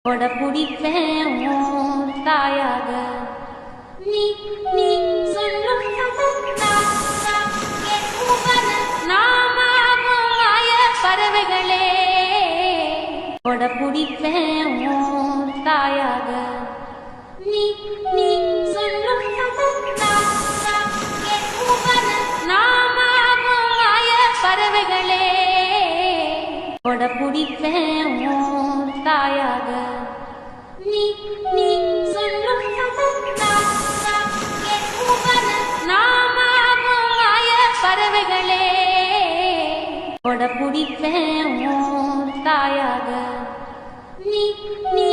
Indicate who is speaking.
Speaker 1: கொட பிடிப்பேன் உன் தாயாக நீ நீ சொல்லும் நாமாவும் மாய பறவைகளே கொட பிடிப்பேன் உன் தாயாக நீ நீ சொல்லும் நாமாவும் மாய பறவைகளே கொட பிடிப்பேன் உன் தாயாக நீ நீ சொல்லும் நாமாவும் மாய பறவைகளே கொட பிடிப்பேன் உன் தாயாக நீ நீ